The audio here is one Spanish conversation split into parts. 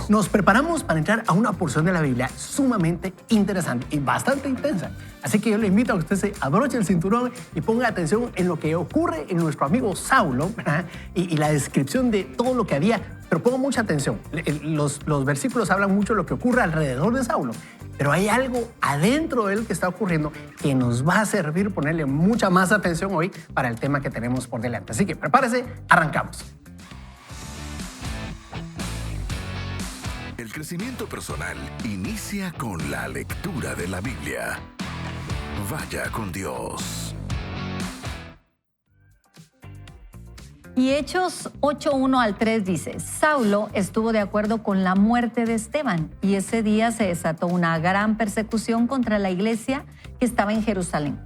Nos preparamos para entrar a una porción de la Biblia sumamente interesante y bastante intensa. Así que yo le invito a que usted se abroche el cinturón y ponga atención en lo que ocurre en nuestro amigo Saulo, ¿verdad? Y la descripción de todo lo que había. Pero ponga mucha atención. Los versículos hablan mucho de lo que ocurre alrededor de Saulo. Pero hay algo adentro de él que está ocurriendo que nos va a servir ponerle mucha más atención hoy para el tema que tenemos por delante. Así que prepárese, arrancamos. El crecimiento personal inicia con la lectura de la Biblia. Vaya con Dios. Y Hechos 8:1 al 3 dice, Saulo estuvo de acuerdo con la muerte de Esteban y ese día se desató una gran persecución contra la iglesia que estaba en Jerusalén.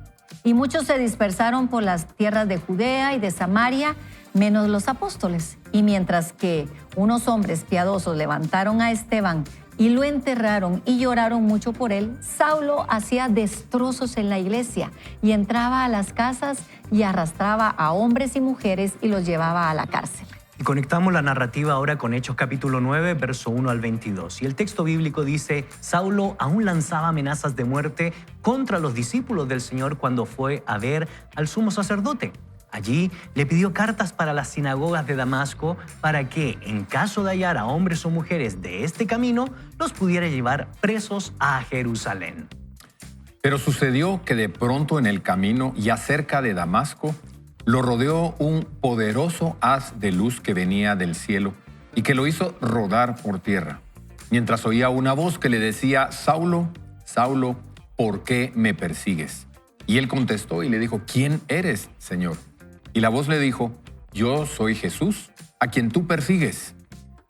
Y muchos se dispersaron por las tierras de Judea y de Samaria, menos los apóstoles. Y mientras que unos hombres piadosos levantaron a Esteban y lo enterraron y lloraron mucho por él, Saulo hacía destrozos en la iglesia y entraba a las casas y arrastraba a hombres y mujeres y los llevaba a la cárcel. Y conectamos la narrativa ahora con Hechos capítulo 9, verso 1 al 22. Y el texto bíblico dice, Saulo aún lanzaba amenazas de muerte contra los discípulos del Señor cuando fue a ver al sumo sacerdote. Allí le pidió cartas para las sinagogas de Damasco para que, en caso de hallar a hombres o mujeres de este camino, los pudiera llevar presos a Jerusalén. Pero sucedió que de pronto en el camino, ya cerca de Damasco, lo rodeó un poderoso haz de luz que venía del cielo y que lo hizo rodar por tierra, mientras oía una voz que le decía, Saulo, Saulo, ¿por qué me persigues? Y él contestó y le dijo, ¿quién eres, Señor? Y la voz le dijo, yo soy Jesús, a quien tú persigues.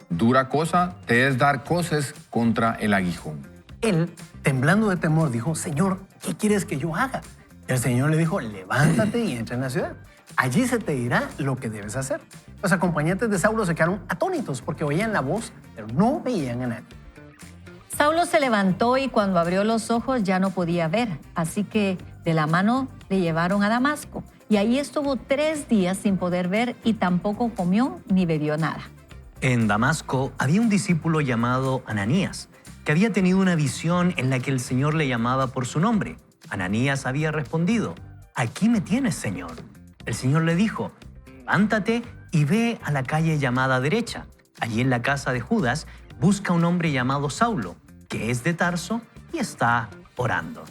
Dura cosa te es dar coces contra el aguijón. Él, temblando de temor, dijo, Señor, ¿qué quieres que yo haga? El Señor le dijo, levántate y entra en la ciudad. Allí se te dirá lo que debes hacer. Los acompañantes de Saulo se quedaron atónitos porque oían la voz, pero no veían a nadie. Saulo se levantó y cuando abrió los ojos ya no podía ver, así que de la mano le llevaron a Damasco. Y ahí estuvo 3 días sin poder ver y tampoco comió ni bebió nada. En Damasco había un discípulo llamado Ananías, que había tenido una visión en la que el Señor le llamaba por su nombre. Ananías había respondido, aquí me tienes, Señor. El Señor le dijo, levántate y ve a la calle llamada Derecha. Allí en la casa de Judas busca un hombre llamado Saulo, que es de Tarso y está orando.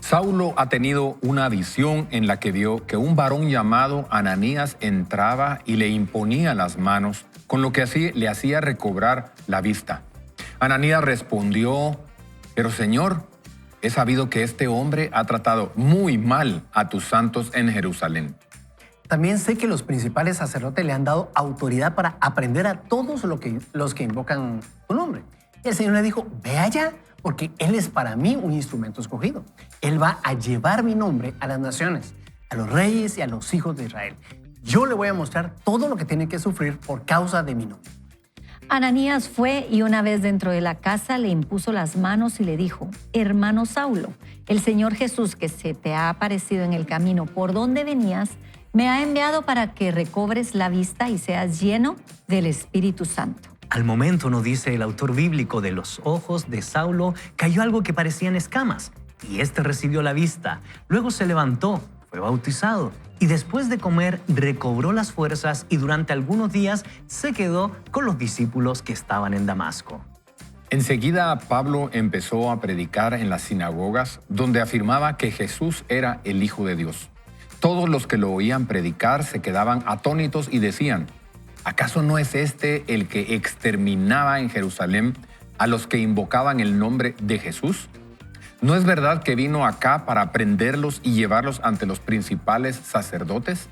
Saulo ha tenido una visión en la que vio que un varón llamado Ananías entraba y le imponía las manos, con lo que así le hacía recobrar la vista. Ananías respondió, pero Señor, he sabido que este hombre ha tratado muy mal a tus santos en Jerusalén. También sé que los principales sacerdotes le han dado autoridad para aprender a todos los que invocan tu nombre. Y el Señor le dijo, ve allá, porque Él es para mí un instrumento escogido. Él va a llevar mi nombre a las naciones, a los reyes y a los hijos de Israel. Yo le voy a mostrar todo lo que tiene que sufrir por causa de mi nombre. Ananías fue y una vez dentro de la casa le impuso las manos y le dijo, hermano Saulo, el Señor Jesús que se te ha aparecido en el camino por donde venías, me ha enviado para que recobres la vista y seas lleno del Espíritu Santo. Al momento, nos dice el autor bíblico, de los ojos de Saulo cayó algo que parecían escamas, y éste recibió la vista. Luego se levantó, fue bautizado, y después de comer recobró las fuerzas y durante algunos días se quedó con los discípulos que estaban en Damasco. Enseguida Pablo empezó a predicar en las sinagogas, donde afirmaba que Jesús era el Hijo de Dios. Todos los que lo oían predicar se quedaban atónitos y decían, ¿acaso no es este el que exterminaba en Jerusalén a los que invocaban el nombre de Jesús? ¿No es verdad que vino acá para prenderlos y llevarlos ante los principales sacerdotes?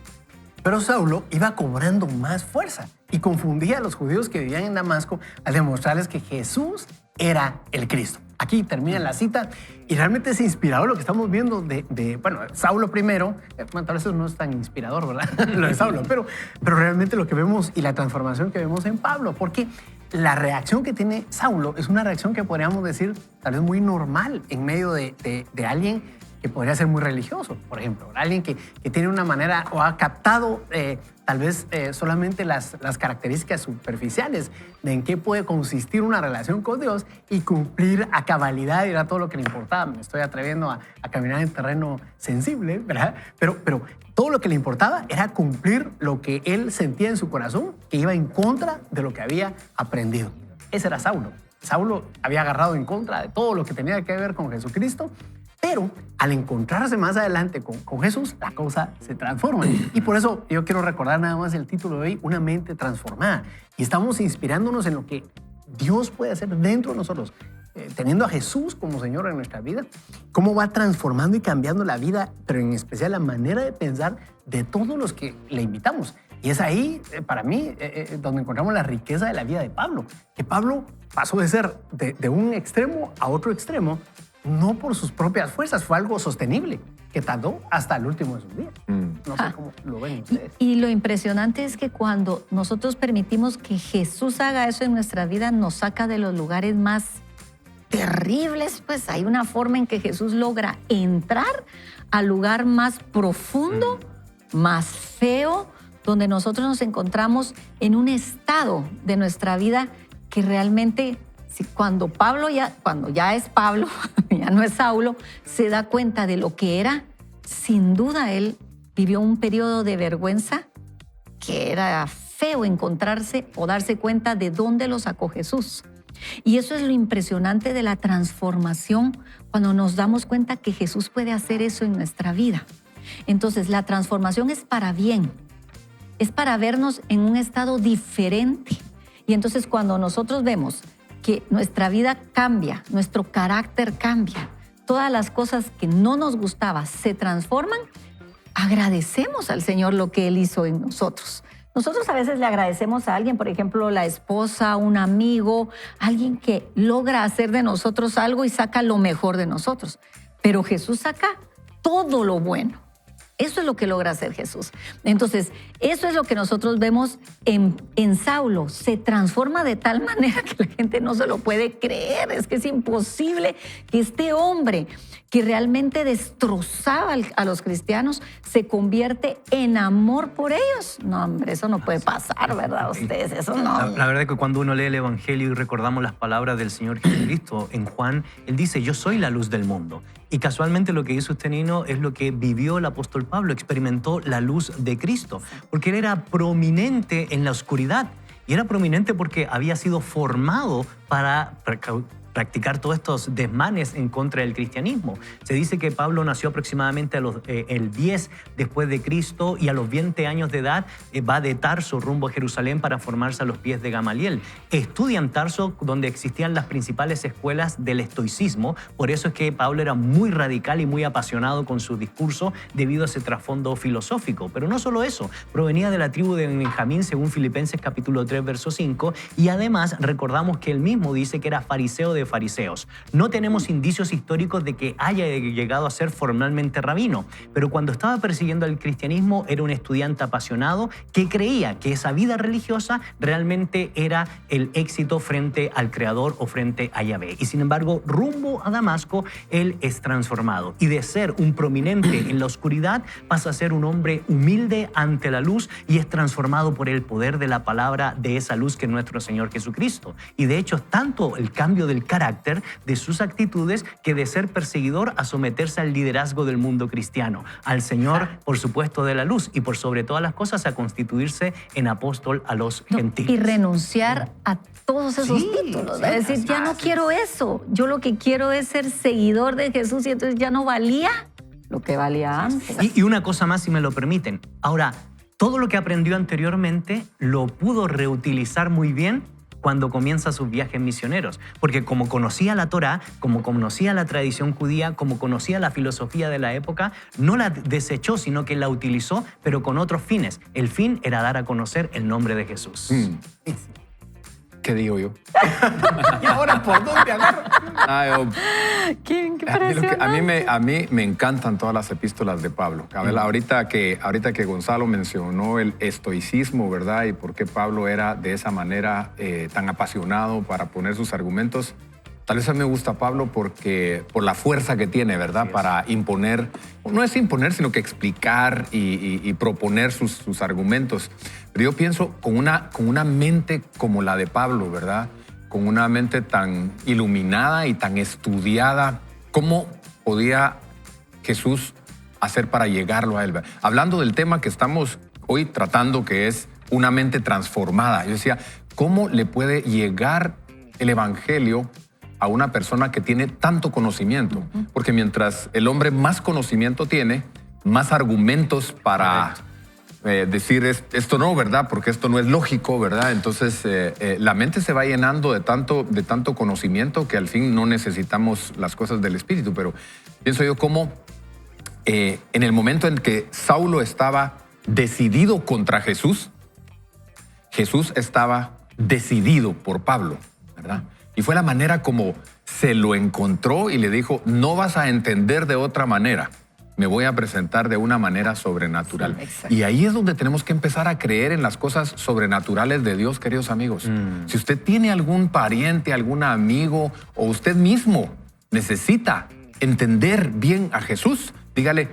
Pero Saulo iba cobrando más fuerza y confundía a los judíos que vivían en Damasco al demostrarles que Jesús era el Cristo. Aquí termina la cita y realmente es inspirador lo que estamos viendo bueno, Saulo primero. Bueno, tal vez eso no es tan inspirador, ¿verdad? Lo de Saulo, pero realmente lo que vemos y la transformación que vemos en Pablo, porque la reacción que tiene Saulo es una reacción que podríamos decir tal vez muy normal en medio de alguien que podría ser muy religioso, por ejemplo. Alguien que tiene una manera o ha captado tal vez solamente las características superficiales de en qué puede consistir una relación con Dios y cumplir a cabalidad, era todo lo que le importaba. Me estoy atreviendo a caminar en terreno sensible, ¿verdad? Pero todo lo que le importaba era cumplir lo que él sentía en su corazón, que iba en contra de lo que había aprendido. Ese era Saulo. Saulo había agarrado en contra de todo lo que tenía que ver con Jesucristo, pero al encontrarse más adelante con Jesús, la cosa se transforma. Y por eso yo quiero recordar nada más el título de hoy, Una mente transformada. Y estamos inspirándonos en lo que Dios puede hacer dentro de nosotros, teniendo a Jesús como Señor en nuestra vida, cómo va transformando y cambiando la vida, pero en especial la manera de pensar de todos los que le invitamos. Y es ahí, para mí, donde encontramos la riqueza de la vida de Pablo. Que Pablo pasó de ser de un extremo a otro extremo, no por sus propias fuerzas, fue algo sostenible, que tardó hasta el último de sus días. No sé cómo lo ven ustedes. Y lo impresionante es que cuando nosotros permitimos que Jesús haga eso en nuestra vida, nos saca de los lugares más terribles, pues hay una forma en que Jesús logra entrar al lugar más profundo, más feo, donde nosotros nos encontramos en un estado de nuestra vida que realmente, cuando ya es Pablo, ya no es Saulo, se da cuenta de lo que era, sin duda él vivió un periodo de vergüenza que era feo encontrarse o darse cuenta de dónde lo sacó Jesús. Y eso es lo impresionante de la transformación, cuando nos damos cuenta que Jesús puede hacer eso en nuestra vida. Entonces, la transformación es para bien, es para vernos en un estado diferente. Y entonces, cuando nosotros vemos que nuestra vida cambia, nuestro carácter cambia, todas las cosas que no nos gustaban se transforman, agradecemos al Señor lo que Él hizo en nosotros. Nosotros a veces le agradecemos a alguien, por ejemplo, la esposa, un amigo, alguien que logra hacer de nosotros algo y saca lo mejor de nosotros. Pero Jesús saca todo lo bueno. Eso es lo que logra hacer Jesús. Entonces, eso es lo que nosotros vemos en Saulo. Se transforma de tal manera que la gente no se lo puede creer. Es que es imposible que este hombre que realmente destrozaba a los cristianos se convierte en amor por ellos. No, hombre, eso no puede pasar, ¿verdad? Ustedes, eso no. La verdad es que cuando uno lee el Evangelio y recordamos las palabras del Señor Jesucristo en Juan, Él dice, yo soy la luz del mundo. Y casualmente lo que hizo usted, Nino, es lo que vivió el apóstol Pablo, experimentó la luz de Cristo, porque él era prominente en la oscuridad. Y era prominente porque había sido formado para practicar todos estos desmanes en contra del cristianismo. Se dice que Pablo nació aproximadamente el 10 después de Cristo y a los 20 años de edad va de Tarso rumbo a Jerusalén para formarse a los pies de Gamaliel. Estudia en Tarso, donde existían las principales escuelas del estoicismo. Por eso es que Pablo era muy radical y muy apasionado con su discurso debido a ese trasfondo filosófico. Pero no solo eso, provenía de la tribu de Benjamín según Filipenses capítulo 3, verso 5, y además recordamos que él mismo dice que era fariseo de fariseos. No tenemos indicios históricos de que haya llegado a ser formalmente rabino, pero cuando estaba persiguiendo el cristianismo era un estudiante apasionado que creía que esa vida religiosa realmente era el éxito frente al Creador o frente a Yahvé. Y sin embargo, rumbo a Damasco, él es transformado y de ser un prominente en la oscuridad pasa a ser un hombre humilde ante la luz y es transformado por el poder de la palabra de esa luz que es nuestro Señor Jesucristo. Y de hecho, tanto el cambio del carácter, de sus actitudes, que de ser perseguidor a someterse al liderazgo del mundo cristiano, al Señor, por supuesto, de la luz y por sobre todas las cosas a constituirse en apóstol a los gentiles. Y renunciar a todos esos títulos. Es decir, ya no quiero eso. Yo lo que quiero es ser seguidor de Jesús y entonces ya no valía lo que valía antes. Y una cosa más, si me lo permiten. Ahora, todo lo que aprendió anteriormente lo pudo reutilizar muy bien cuando comienza sus viajes misioneros, porque como conocía la Torá, como conocía la tradición judía, como conocía la filosofía de la época, no la desechó, sino que la utilizó, pero con otros fines. El fin era dar a conocer el nombre de Jesús. ¿Qué digo yo? ¿Y ahora por dónde agarro? Qué impresionante. A mí me encantan todas las epístolas de Pablo. A ver, ahorita que Gonzalo mencionó el estoicismo, ¿verdad? Y por qué Pablo era de esa manera tan apasionado para poner sus argumentos. Tal vez a mí me gusta Pablo porque por la fuerza que tiene, ¿verdad? Para imponer, no es imponer, sino que explicar y proponer sus argumentos. Pero yo pienso con una mente como la de Pablo, ¿verdad? Con una mente tan iluminada y tan estudiada, ¿cómo podía Jesús hacer para llegarlo a él? Hablando del tema que estamos hoy tratando, que es una mente transformada. Yo decía, ¿cómo le puede llegar el evangelio a una persona que tiene tanto conocimiento? Porque mientras el hombre más conocimiento tiene, más argumentos para decir esto no, ¿verdad? Porque esto no es lógico, ¿verdad? Entonces la mente se va llenando de tanto conocimiento que al fin no necesitamos las cosas del Espíritu. Pero pienso yo cómo en el momento en que Saulo estaba decidido contra Jesús, Jesús estaba decidido por Pablo, ¿verdad? Y fue la manera como se lo encontró y le dijo, no vas a entender de otra manera, me voy a presentar de una manera sobrenatural. Sí, y ahí es donde tenemos que empezar a creer en las cosas sobrenaturales de Dios, queridos amigos. Si usted tiene algún pariente, algún amigo o usted mismo necesita entender bien a Jesús, dígale,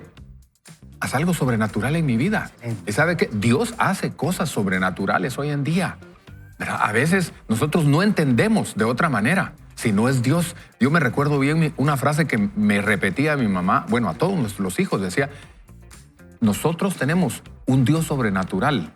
haz algo sobrenatural en mi vida. ¿Y sabe qué? Dios hace cosas sobrenaturales hoy en día. A veces nosotros no entendemos de otra manera. Si no es Dios, yo me recuerdo bien una frase que me repetía mi mamá, bueno, a todos los hijos, decía, nosotros tenemos un Dios sobrenatural.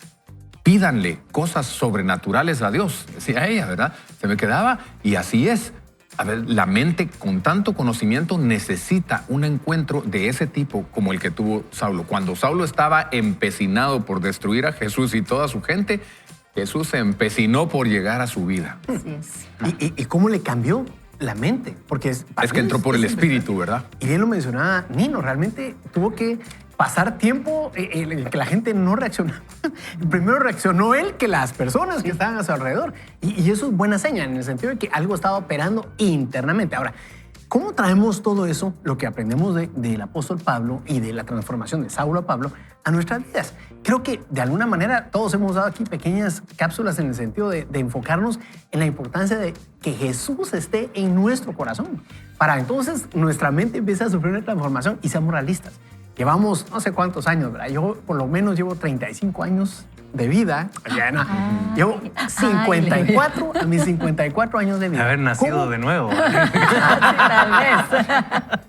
Pídanle cosas sobrenaturales a Dios, decía ella, ¿verdad? Se me quedaba y así es. A ver, la mente con tanto conocimiento necesita un encuentro de ese tipo como el que tuvo Saulo. Cuando Saulo estaba empecinado por destruir a Jesús y toda su gente, Jesús se empecinó por llegar a su vida. Así es. ¿Y cómo le cambió la mente? Porque Es que entró por el Espíritu, ¿verdad? Y bien lo mencionaba Nino, realmente tuvo que pasar tiempo en el que la gente no reaccionaba. Primero reaccionó él que las personas que estaban a su alrededor. Y eso es buena señal, en el sentido de que algo estaba operando internamente. Ahora, ¿cómo traemos todo eso, lo que aprendemos del apóstol Pablo y de la transformación de Saulo a Pablo, a nuestras vidas? Creo que de alguna manera todos hemos dado aquí pequeñas cápsulas en el sentido de enfocarnos en la importancia de que Jesús esté en nuestro corazón. Para entonces nuestra mente empiece a sufrir una transformación y seamos realistas. Llevamos no sé cuántos años, ¿verdad? Yo por lo menos llevo 35 años de vida. Ya no, llevo 54 a mis 54 años de vida. Haber nacido de nuevo. Tal vez.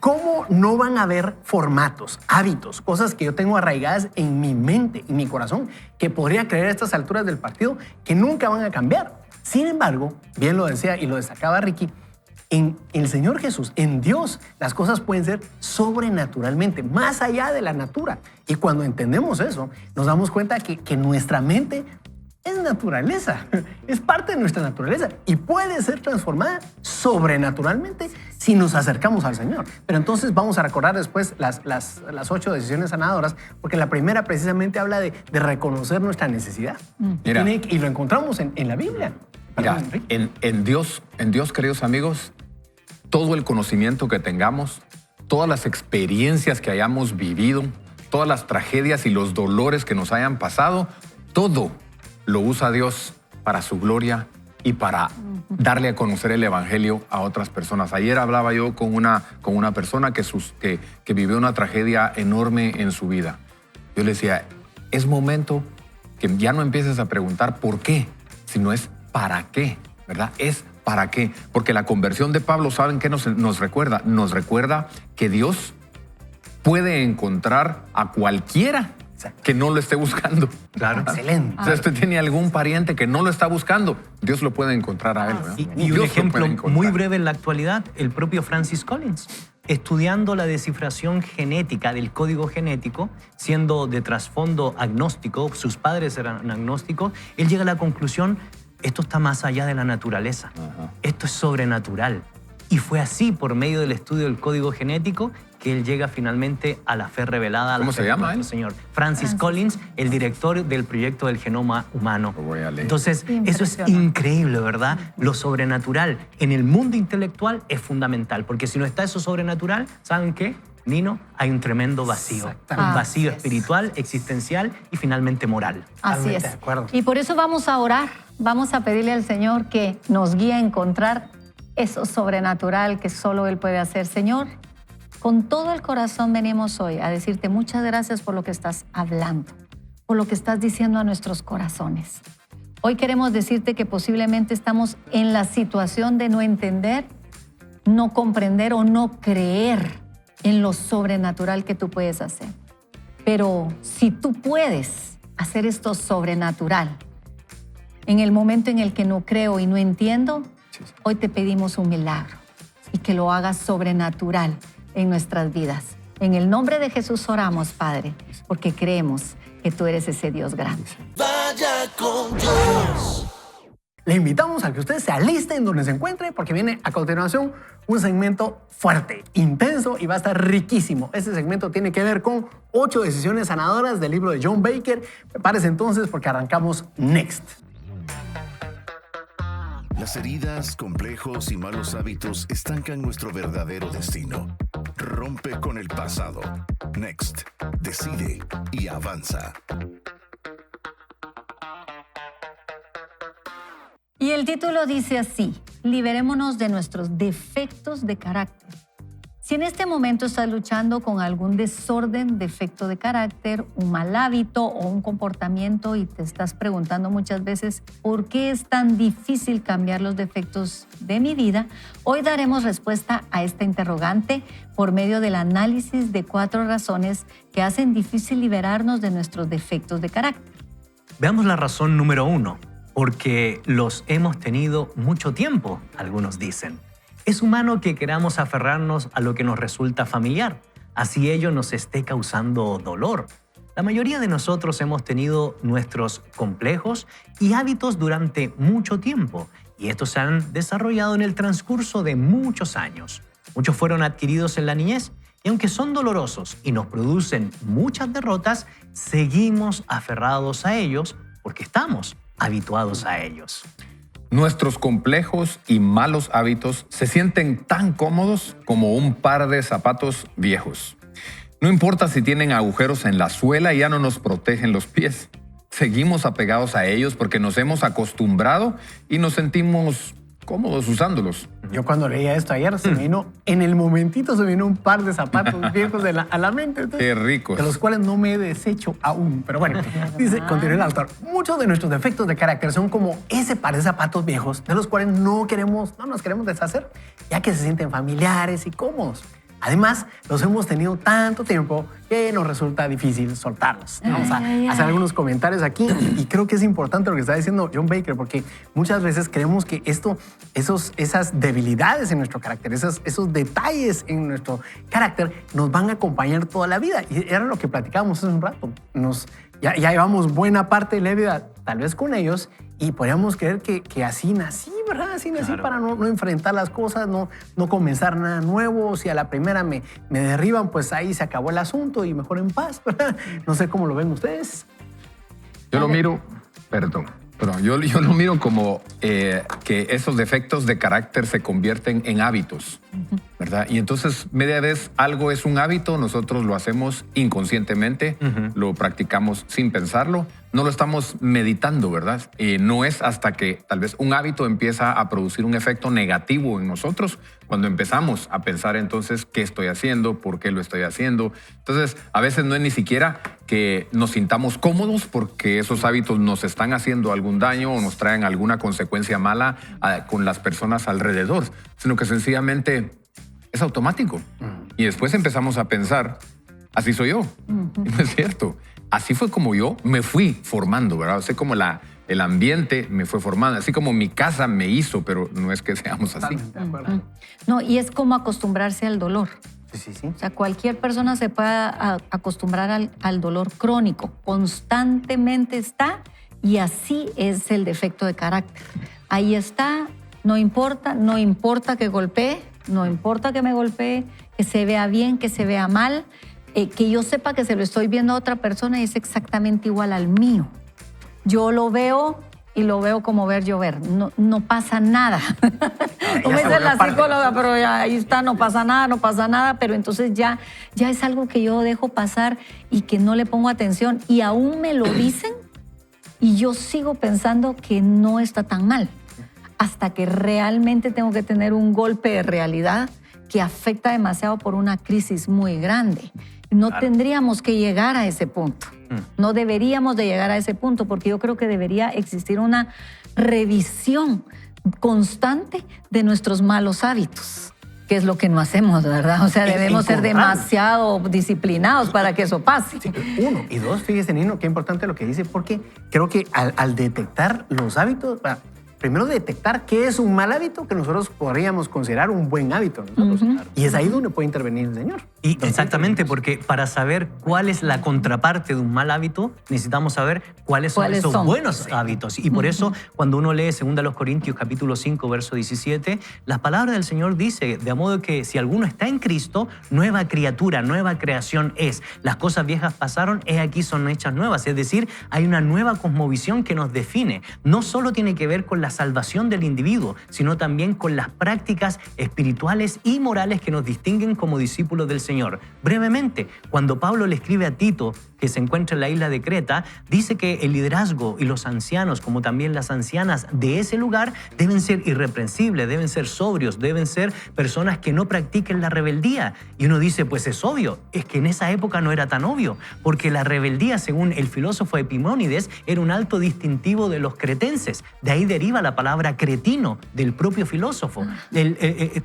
¿Cómo no van a haber formatos, hábitos, cosas que yo tengo arraigadas en mi mente y mi corazón que podría creer a estas alturas del partido que nunca van a cambiar? Sin embargo, bien lo decía y lo destacaba Ricky, en el Señor Jesús, en Dios, las cosas pueden ser sobrenaturalmente, más allá de la natura. Y cuando entendemos eso, nos damos cuenta que nuestra mente es naturaleza, es parte de nuestra naturaleza y puede ser transformada sobrenaturalmente si nos acercamos al Señor. Pero entonces vamos a recordar después las 8 decisiones sanadoras, porque la primera precisamente habla de reconocer nuestra necesidad. Mira. Y lo encontramos en la Biblia. Mira, Perdón, Enrique. en Dios, queridos amigos, todo el conocimiento que tengamos, todas las experiencias que hayamos vivido, todas las tragedias y los dolores que nos hayan pasado, todo lo usa Dios para su gloria y para darle a conocer el evangelio a otras personas. Ayer hablaba yo con una persona que vivió una tragedia enorme en su vida. Yo le decía, es momento que ya no empieces a preguntar por qué, sino es para qué, ¿verdad? Es para qué. Porque la conversión de Pablo, ¿saben qué nos recuerda? Nos recuerda que Dios puede encontrar a cualquiera que no lo esté buscando. Claro. Excelente. O sea, usted tiene algún pariente que no lo está buscando, Dios lo puede encontrar a él, ¿verdad? Y Dios un lo ejemplo puede encontrar. muy breve en la actualidad, el propio Francis Collins, estudiando la descifración genética del código genético, siendo de trasfondo agnóstico, sus padres eran agnósticos, él llega a la conclusión, esto está más allá de la naturaleza, esto es sobrenatural. Y fue así, por medio del estudio del código genético, que él llega finalmente a la fe revelada. ¿Cómo a la fe se llama de nuestro él? Señor. Francis Collins, el director del proyecto del genoma humano. Lo voy a leer. Entonces, eso es Impresionante. increíble, ¿verdad? Lo sobrenatural en el mundo intelectual es fundamental, porque si no está eso sobrenatural, ¿saben qué? Nino, hay un tremendo vacío. Exactamente. Un vacío Así es. espiritual, existencial y finalmente moral. Así Totalmente es. de acuerdo. Y por eso vamos a orar, vamos a pedirle al Señor que nos guíe a encontrar eso sobrenatural que solo Él puede hacer. Señor, con todo el corazón venimos hoy a decirte muchas gracias por lo que estás hablando, por lo que estás diciendo a nuestros corazones. Hoy queremos decirte que posiblemente estamos en la situación de no entender, no comprender o no creer en lo sobrenatural que tú puedes hacer. Pero si tú puedes hacer esto sobrenatural, en el momento en el que no creo y no entiendo, hoy te pedimos un milagro y que lo hagas sobrenatural en nuestras vidas. En el nombre de Jesús oramos, Padre, porque creemos que tú eres ese Dios grande. Vaya con Dios. Le invitamos a que usted se aliste en donde se encuentre porque viene a continuación un segmento fuerte, intenso y va a estar riquísimo. Este segmento tiene que ver con 8 decisiones sanadoras del libro de John Baker. Prepárese entonces porque arrancamos Next. Las heridas, complejos y malos hábitos estancan nuestro verdadero destino. Rompe con el pasado. Next. Decide y avanza. Y el título dice así: liberémonos de nuestros defectos de carácter. Si en este momento estás luchando con algún desorden, defecto de carácter, un mal hábito o un comportamiento y te estás preguntando muchas veces ¿por qué es tan difícil cambiar los defectos de mi vida?, hoy daremos respuesta a esta interrogante por medio del análisis de 4 razones que hacen difícil liberarnos de nuestros defectos de carácter. Veamos la razón número 1. Porque los hemos tenido mucho tiempo, algunos dicen. Es humano que queramos aferrarnos a lo que nos resulta familiar, así ello nos esté causando dolor. La mayoría de nosotros hemos tenido nuestros complejos y hábitos durante mucho tiempo, y estos se han desarrollado en el transcurso de muchos años. Muchos fueron adquiridos en la niñez, y aunque son dolorosos y nos producen muchas derrotas, seguimos aferrados a ellos porque estamos habituados a ellos. Nuestros complejos y malos hábitos se sienten tan cómodos como un par de zapatos viejos. No importa si tienen agujeros en la suela y ya no nos protegen los pies. Seguimos apegados a ellos porque nos hemos acostumbrado y nos sentimos cómodos usándolos. Yo cuando leía esto ayer, en el momentito se me vino un par de zapatos viejos a la mente. Entonces, Qué ricos. de los cuales no me he deshecho aún. Pero bueno, dice, continúa el autor. Muchos de nuestros defectos de carácter son como ese par de zapatos viejos de los cuales no nos queremos deshacer, ya que se sienten familiares y cómodos. Además, los hemos tenido tanto tiempo que nos resulta difícil soltarlos. Vamos a hacer algunos comentarios aquí y creo que es importante lo que está diciendo John Baker porque muchas veces creemos que esas debilidades en nuestro carácter, esos detalles en nuestro carácter nos van a acompañar toda la vida. Y era lo que platicábamos hace un rato. Ya llevamos buena parte de la vida tal vez con ellos y podríamos creer que así nací, ¿verdad? Así nací Claro. para no enfrentar las cosas, no comenzar nada nuevo. Si a la primera me derriban, pues ahí se acabó el asunto y mejor en paz, ¿verdad? No sé cómo lo ven ustedes. Yo lo miro, yo lo miro como que esos defectos de carácter se convierten en hábitos, ¿verdad? Y entonces, media vez algo es un hábito, nosotros lo hacemos inconscientemente, lo practicamos sin pensarlo, no lo estamos meditando, ¿verdad? No es hasta que tal vez un hábito empieza a producir un efecto negativo en nosotros cuando empezamos a pensar entonces qué estoy haciendo, por qué lo estoy haciendo. Entonces, a veces no es ni siquiera que nos sintamos cómodos porque esos hábitos nos están haciendo algún daño o nos traen alguna consecuencia mala con las personas alrededor, sino que sencillamente es automático. Y después empezamos a pensar, así soy yo. Y no es cierto. Así fue como yo me fui formando, ¿verdad? Así como el ambiente me fue formando, así como mi casa me hizo, pero no es que seamos así. Totalmente de acuerdo. No, y es como acostumbrarse al dolor. Sí. O sea, cualquier persona se puede acostumbrar al dolor crónico. Constantemente está y así es el defecto de carácter. Ahí está, no importa que golpee, no importa que me golpee, que se vea bien, que se vea mal, que yo sepa que se lo estoy viendo a otra persona y es exactamente igual al mío. Yo lo veo y lo veo como ver llover. No pasa nada. Como dice la psicóloga, pero ya ahí está, no pasa nada, pero entonces ya es algo que yo dejo pasar y que no le pongo atención y aún me lo dicen y yo sigo pensando que no está tan mal. hasta que realmente tengo que tener un golpe de realidad que afecta demasiado por una crisis muy grande. No tendríamos que llegar a ese punto. No deberíamos de llegar a ese punto porque yo creo que debería existir una revisión constante de nuestros malos hábitos, que es lo que no hacemos, ¿verdad? O sea, debemos ser demasiado disciplinados para que eso pase. Sí, uno. Y dos, fíjese, Nino, qué importante lo que dice, porque creo que al detectar los hábitos, primero detectar qué es un mal hábito que nosotros podríamos considerar un buen hábito. Y es ahí donde puede intervenir el Señor. Y exactamente, porque para saber cuál es la contraparte de un mal hábito, necesitamos saber cuáles son esos buenos hábitos. Y por eso, cuando uno lee 2 Corintios capítulo 5, verso 17, la palabra del Señor dice, de modo que si alguno está en Cristo, nueva criatura, nueva creación es. Las cosas viejas pasaron, he aquí son hechas nuevas. Es decir, hay una nueva cosmovisión que nos define. No solo tiene que ver con la salvación del individuo, sino también con las prácticas espirituales y morales que nos distinguen como discípulos del Señor. Brevemente, cuando Pablo le escribe a Tito, que se encuentra en la isla de Creta, dice que el liderazgo y los ancianos, como también las ancianas de ese lugar, deben ser irreprensibles, deben ser sobrios, deben ser personas que no practiquen la rebeldía. Y uno dice, pues es obvio, es que en esa época no era tan obvio, porque la rebeldía, según el filósofo Epimónides, era un alto distintivo de los cretenses. De ahí deriva la palabra cretino, del propio filósofo.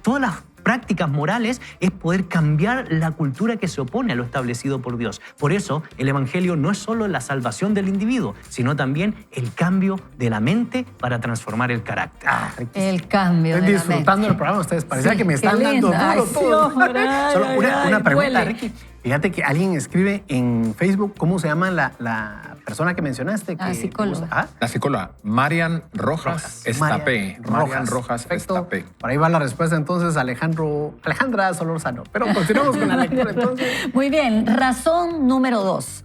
Todas las prácticas morales es poder cambiar la cultura que se opone a lo establecido por Dios. Por eso, el Evangelio no es solo la salvación del individuo, sino también el cambio de la mente para transformar el carácter. El cambio de la mente. Estoy disfrutando el programa, ustedes parecía que me están dando duro todo. Solo una pregunta, Ricky. Fíjate que alguien escribe en Facebook, ¿cómo se llama la persona que mencionaste? La psicóloga. La psicóloga, Marian Rojas Estapé. Marian Rojas Estapé. Por ahí va la respuesta entonces, Alejandra Solorzano. Pero continuamos con la lectura entonces. Muy bien, razón número 2.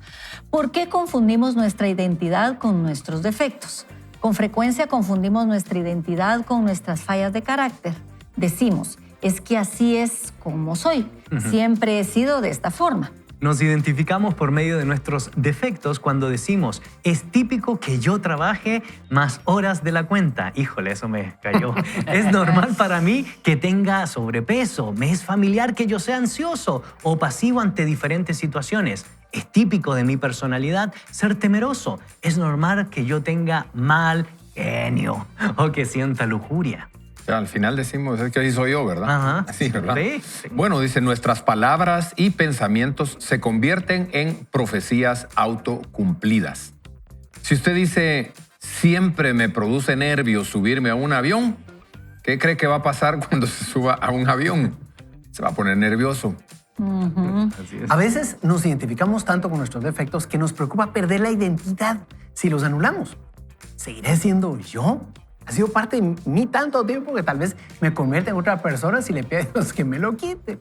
¿Por qué confundimos nuestra identidad con nuestros defectos? Con frecuencia confundimos nuestra identidad con nuestras fallas de carácter. Decimos, es que así es como soy. Siempre he sido de esta forma. Nos identificamos por medio de nuestros defectos cuando decimos, es típico que yo trabaje más horas de la cuenta. Híjole, eso me cayó. Es normal para mí que tenga sobrepeso. Me es familiar que yo sea ansioso o pasivo ante diferentes situaciones. Es típico de mi personalidad ser temeroso. Es normal que yo tenga mal genio o que sienta lujuria. Al final decimos, es que así soy yo, ¿verdad? Ajá. Así, ¿verdad? Sí. Bueno, dice, nuestras palabras y pensamientos se convierten en profecías autocumplidas. Si usted dice, siempre me produce nervios subirme a un avión, ¿qué cree que va a pasar cuando se suba a un avión? Se va a poner nervioso. Así es. A veces nos identificamos tanto con nuestros defectos que nos preocupa perder la identidad si los anulamos. ¿Seguiré siendo yo? Ha sido parte de mí tanto tiempo que tal vez me convierta en otra persona si le pido a Dios que me lo quite.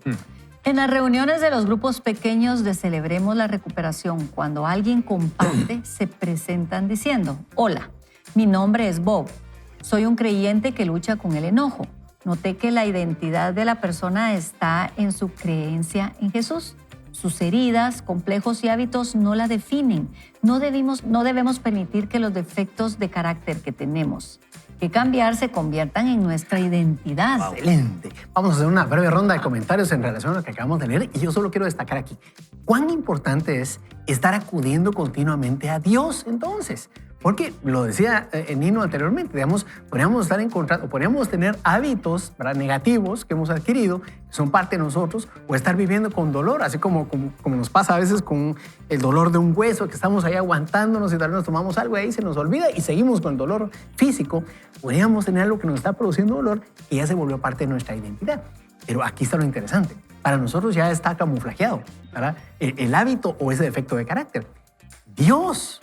En las reuniones de los grupos pequeños de Celebremos la Recuperación, cuando alguien comparte, se presentan diciendo, hola, mi nombre es Bob. Soy un creyente que lucha con el enojo. Noté que la identidad de la persona está en su creencia en Jesús. Sus heridas, complejos y hábitos no la definen. No debemos permitir que los defectos de carácter que tenemos que cambiar se conviertan en nuestra identidad. Excelente. Vamos a hacer una breve ronda de comentarios en relación a lo que acabamos de leer y yo solo quiero destacar aquí cuán importante es estar acudiendo continuamente a Dios entonces. Porque lo decía Nino anteriormente, digamos, podríamos estar encontrando, podríamos tener hábitos, ¿verdad?, negativos que hemos adquirido, que son parte de nosotros, o estar viviendo con dolor, así como nos pasa a veces con el dolor de un hueso, que estamos ahí aguantándonos y tal vez nos tomamos algo y ahí se nos olvida y seguimos con el dolor físico. Podríamos tener algo que nos está produciendo dolor y ya se volvió parte de nuestra identidad. Pero aquí está lo interesante. Para nosotros ya está camuflajeado, ¿verdad?, el hábito o ese defecto de carácter. Dios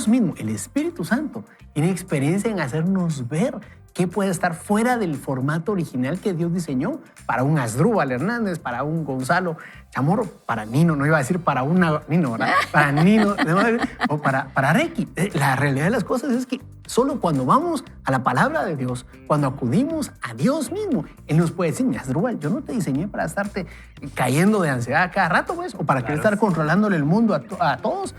mismo, el Espíritu Santo, tiene experiencia en hacernos ver qué puede estar fuera del formato original que Dios diseñó para un Asdrúbal Hernández, para un Gonzalo Chamorro, para Nino, no iba a decir para una Nino, ¿verdad? Para Nino, o para Ricky. La realidad de las cosas es que solo cuando vamos a la palabra de Dios, cuando acudimos a Dios mismo, Él nos puede decir, Asdrúbal, yo no te diseñé para estarte cayendo de ansiedad cada rato, pues, o para querer estar controlándole el mundo a todos.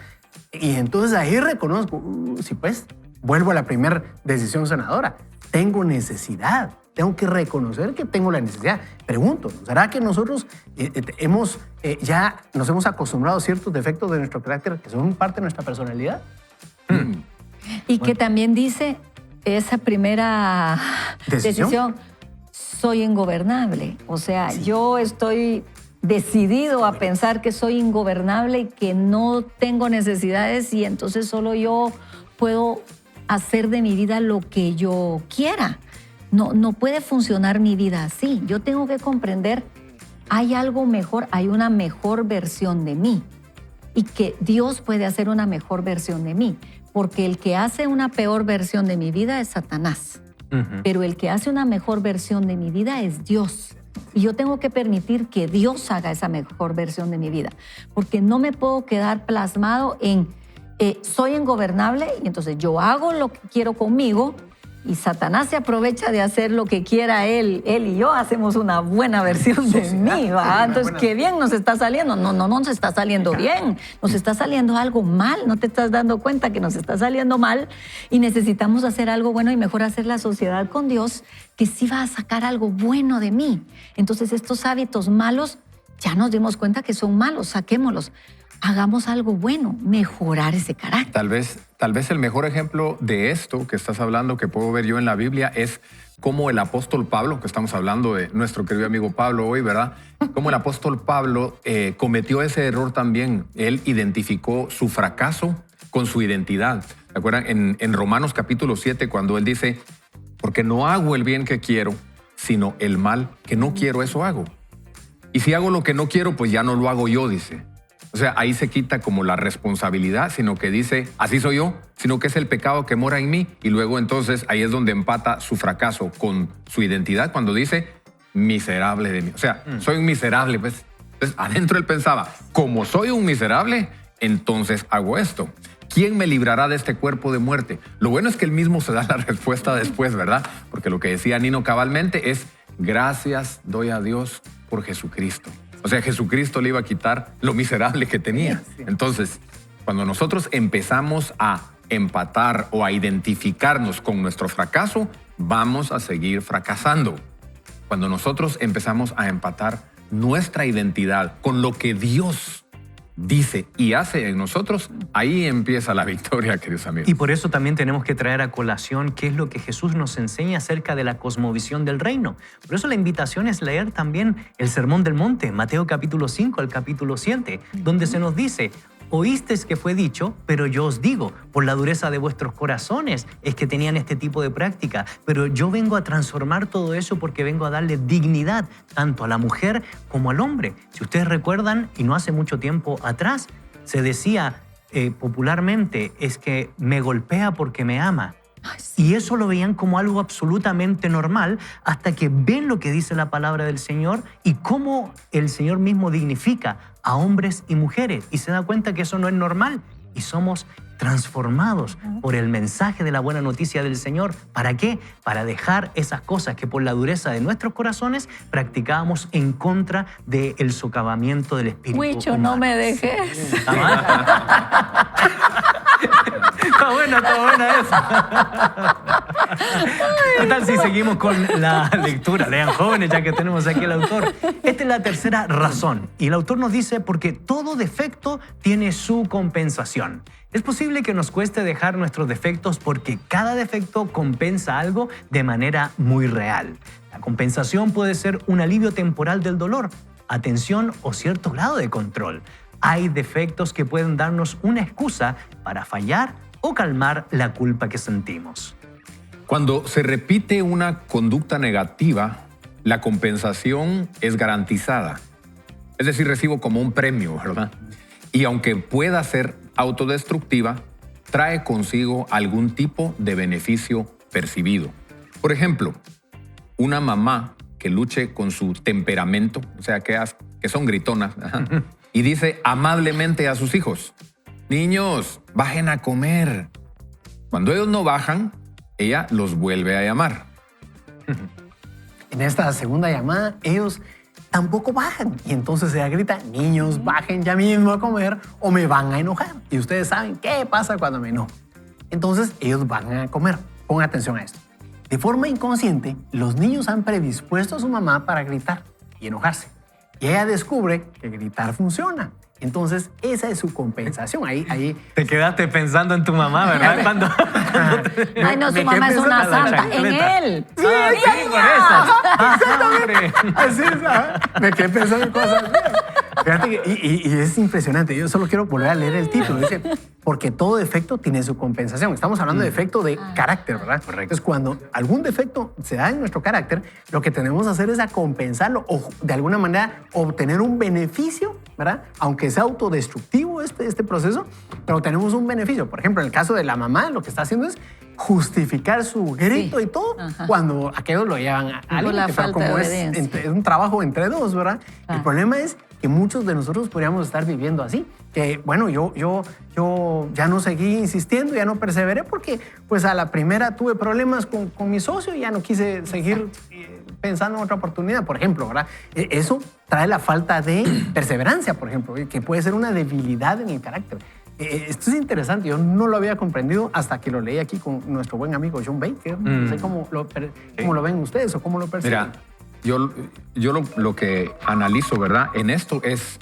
Y entonces ahí reconozco, sí, pues, vuelvo a la primera decisión sanadora. tengo necesidad. Tengo que reconocer que tengo la necesidad. Pregunto, ¿será que nosotros ya nos hemos acostumbrado a ciertos defectos de nuestro carácter que son parte de nuestra personalidad? Y que también dice esa primera decisión, soy ingobernable. O sea, yo estoy decidido a pensar que soy ingobernable y que no tengo necesidades y entonces solo yo puedo hacer de mi vida lo que yo quiera. No puede funcionar mi vida así. Yo tengo que comprender, hay algo mejor, hay una mejor versión de mí y que Dios puede hacer una mejor versión de mí, porque el que hace una peor versión de mi vida es Satanás, pero el que hace una mejor versión de mi vida es Dios. Y yo tengo que permitir que Dios haga esa mejor versión de mi vida, porque no me puedo quedar plasmado en soy ingobernable y entonces yo hago lo que quiero conmigo y Satanás se aprovecha de hacer lo que quiera él y yo hacemos una buena versión de mí, ¿va? Entonces, qué bien nos está saliendo. No nos está saliendo bien, nos está saliendo algo mal, no te estás dando cuenta que nos está saliendo mal y necesitamos hacer algo bueno y mejor hacer la sociedad con Dios que sí va a sacar algo bueno de mí. Entonces, estos hábitos malos, ya nos dimos cuenta que son malos, saquémoslos. Hagamos algo bueno, mejorar ese carácter. Tal vez el mejor ejemplo de esto que estás hablando, que puedo ver yo en la Biblia, es cómo el apóstol Pablo, que estamos hablando de nuestro querido amigo Pablo hoy, ¿verdad? Cómo el apóstol Pablo cometió ese error también. Él identificó su fracaso con su identidad. ¿Se acuerdan? En Romanos capítulo 7, cuando él dice, porque no hago el bien que quiero, sino el mal que no quiero, eso hago. Y si hago lo que no quiero, pues ya no lo hago yo, dice. O sea, ahí se quita como la responsabilidad, sino que dice, así soy yo, sino que es el pecado que mora en mí. Y luego entonces ahí es donde empata su fracaso con su identidad cuando dice, miserable de mí. O sea, soy un miserable. Pues. Entonces adentro él pensaba, como soy un miserable, entonces hago esto. ¿Quién me librará de este cuerpo de muerte? Lo bueno es que él mismo se da la respuesta después, ¿verdad? Porque lo que decía Nino cabalmente es, gracias doy a Dios por Jesucristo. O sea, Jesucristo le iba a quitar lo miserable que tenía. Entonces, cuando nosotros empezamos a empatar o a identificarnos con nuestro fracaso, vamos a seguir fracasando. Cuando nosotros empezamos a empatar nuestra identidad con lo que Dios dice y hace en nosotros, ahí empieza la victoria, queridos amigos. Y por eso también tenemos que traer a colación qué es lo que Jesús nos enseña acerca de la cosmovisión del reino. Por eso la invitación es leer también el Sermón del Monte, Mateo capítulo 5 al capítulo 7, donde se nos dice, oísteis que fue dicho, pero yo os digo, por la dureza de vuestros corazones es que tenían este tipo de práctica, pero yo vengo a transformar todo eso porque vengo a darle dignidad tanto a la mujer como al hombre. Si ustedes recuerdan, y no hace mucho tiempo atrás, se decía popularmente, es que me golpea porque me ama. Y eso lo veían como algo absolutamente normal hasta que ven lo que dice la palabra del Señor y cómo el Señor mismo dignifica a hombres y mujeres y se da cuenta que eso no es normal y somos transformados por el mensaje de la buena noticia del Señor. ¿Para qué? Para dejar esas cosas que por la dureza de nuestros corazones practicábamos en contra del socavamiento del espíritu Huicho, humano. no me dejes. Está buena esa. ¿Qué tal si seguimos con la lectura? Lean, jóvenes, ya que tenemos aquí al autor. Esta es la tercera razón. Y el autor nos dice, porque todo defecto tiene su compensación. Es posible que nos cueste dejar nuestros defectos porque cada defecto compensa algo de manera muy real. La compensación puede ser un alivio temporal del dolor, atención o cierto grado de control. Hay defectos que pueden darnos una excusa para fallar o calmar la culpa que sentimos. Cuando se repite una conducta negativa, la compensación es garantizada. Es decir, recibo como un premio, ¿verdad? Y aunque pueda ser autodestructiva, trae consigo algún tipo de beneficio percibido. Por ejemplo, una mamá que luche con su temperamento, o sea, que son gritonas, y dice amablemente a sus hijos, niños, bajen a comer. Cuando ellos no bajan, ella los vuelve a llamar. En esta segunda llamada, ellos tampoco bajan. Y entonces ella grita, niños, bajen ya mismo a comer o me van a enojar. Y ustedes saben qué pasa cuando me enojo. Entonces ellos van a comer. Pongan atención a esto. De forma inconsciente, los niños han predispuesto a su mamá para gritar y enojarse. Y ella descubre que gritar funciona. Entonces, esa es su compensación. Ahí Te quedaste pensando en tu mamá, ¿verdad? Cuando Ay, no, ¿De su qué mamá es pensó? una La santa. En chancleta. él. Sí, por eso. Hombre. así es, ¿ah? Me quedé pensando en cosas. Fíjate que, y es impresionante. Yo solo quiero volver a leer el título. Dice, porque todo defecto tiene su compensación. Estamos hablando de defecto de carácter, ¿verdad? Correcto. Entonces, cuando algún defecto se da en nuestro carácter, lo que tenemos que hacer es a compensarlo o de alguna manera obtener un beneficio, ¿verdad? Aunque sea autodestructivo este proceso, pero tenemos un beneficio. Por ejemplo, en el caso de la mamá, lo que está haciendo es justificar su grito Sí. y todo Ajá. cuando aquellos lo llevan a Por la límite, pero falta de como obediencia. es un trabajo entre dos, ¿verdad? Ah. El problema es que muchos de nosotros podríamos estar viviendo así. Que, bueno, yo ya no seguí insistiendo, ya no perseveré porque pues a la primera tuve problemas con mi socio y ya no quise seguir pensando en otra oportunidad, por ejemplo, ¿verdad? Eso trae la falta de perseverancia, por ejemplo, que puede ser una debilidad en el carácter. Esto es interesante, yo no lo había comprendido hasta que lo leí aquí con nuestro buen amigo John Baker. No sé cómo lo ven ustedes o cómo lo perciben. Mira, yo lo que analizo, ¿verdad? En esto es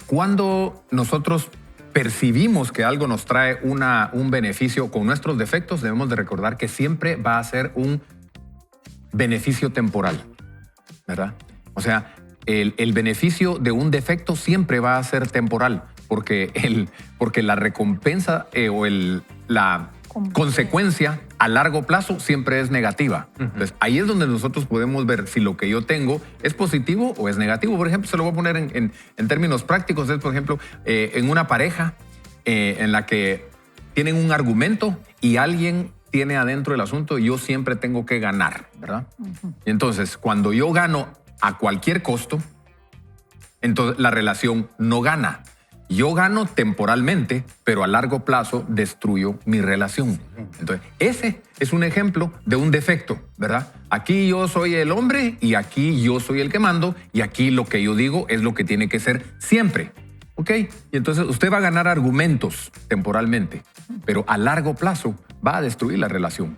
cuando nosotros percibimos que algo nos trae un beneficio con nuestros defectos, debemos de recordar que siempre va a ser un beneficio temporal, ¿verdad? O sea, el beneficio de un defecto siempre va a ser temporal, porque la recompensa la consecuencia a largo plazo siempre es negativa. Entonces, ahí es donde nosotros podemos ver si lo que yo tengo es positivo o es negativo. Por ejemplo, se lo voy a poner en términos prácticos. Es, por ejemplo, en una pareja en la que tienen un argumento y alguien tiene adentro el asunto y yo siempre tengo que ganar, ¿verdad? Y entonces, cuando yo gano a cualquier costo, entonces la relación no gana. Yo gano temporalmente, pero a largo plazo destruyo mi relación. Entonces, ese es un ejemplo de un defecto, ¿verdad? Aquí yo soy el hombre y aquí yo soy el que mando y aquí lo que yo digo es lo que tiene que ser siempre. ¿Ok? Y entonces usted va a ganar argumentos temporalmente, pero a largo plazo va a destruir la relación.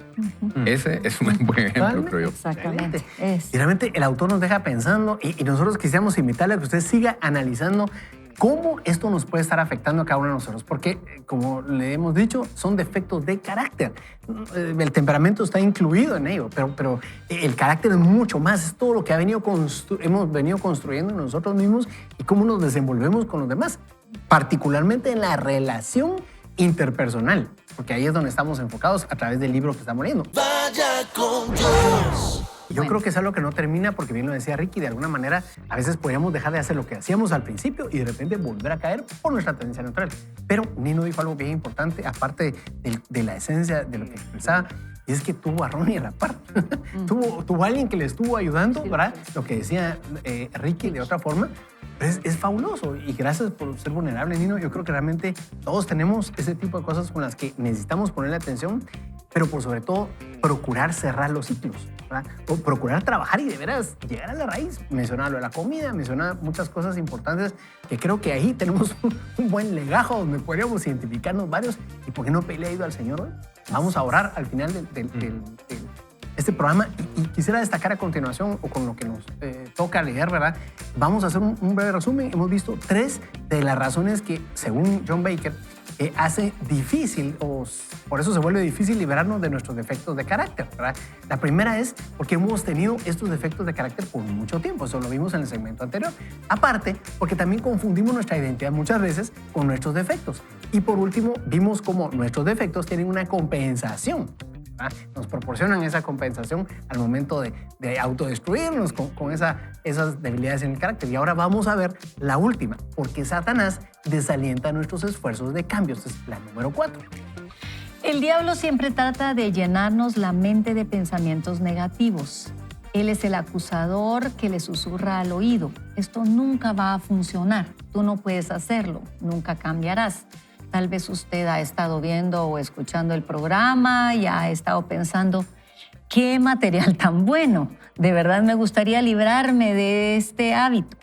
Ese es un buen ejemplo, creo yo. Exactamente. Y realmente el autor nos deja pensando y nosotros quisiéramos invitarle a que usted siga analizando cómo esto nos puede estar afectando a cada uno de nosotros, porque como le hemos dicho, son defectos de carácter. El temperamento está incluido en ello, pero el carácter es mucho más, es todo lo que hemos venido construyendo nosotros mismos y cómo nos desenvolvemos con los demás, particularmente en la relación interpersonal, porque ahí es donde estamos enfocados a través del libro que estamos leyendo. Vaya con Dios. Yo creo que es algo que no termina porque bien lo decía Ricky, de alguna manera a veces podríamos dejar de hacer lo que hacíamos al principio y de repente volver a caer por nuestra tendencia natural. Pero Nino dijo algo bien importante, aparte de la esencia de lo que expresaba, y es que tuvo a Ronnie a la par. tuvo a alguien que le estuvo ayudando, ¿verdad? Lo que decía Ricky de otra forma. Es fabuloso y gracias por ser vulnerable, Nino. Yo creo que realmente todos tenemos ese tipo de cosas con las que necesitamos ponerle atención, pero por sobre todo procurar cerrar los ciclos, ¿verdad? O procurar trabajar y de veras llegar a la raíz. Mencionaba lo de la comida, mencionaba muchas cosas importantes que creo que ahí tenemos un buen legajo donde podríamos identificarnos varios. ¿Y por qué no le ha ido al Señor hoy? Vamos a orar al final de este programa y quisiera destacar a continuación o con lo que nos toca leer, ¿verdad? Vamos a hacer un breve resumen. Hemos visto 3 de las razones que, según John Baker, hace difícil o por eso se vuelve difícil liberarnos de nuestros defectos de carácter, ¿verdad? La primera es porque hemos tenido estos defectos de carácter por mucho tiempo, eso lo vimos en el segmento anterior. Aparte, porque también confundimos nuestra identidad muchas veces con nuestros defectos. Y por último, vimos cómo nuestros defectos tienen una compensación. ¿verdad? Nos proporcionan esa compensación al momento de autodestruirnos con esas debilidades en el carácter. Y ahora vamos a ver la última, porque Satanás desalienta nuestros esfuerzos de cambio. Esta es la número 4. El diablo siempre trata de llenarnos la mente de pensamientos negativos. Él es el acusador que le susurra al oído. Esto nunca va a funcionar. Tú no puedes hacerlo. Nunca cambiarás. Tal vez usted ha estado viendo o escuchando el programa y ha estado pensando, qué material tan bueno. De verdad me gustaría librarme de este hábito.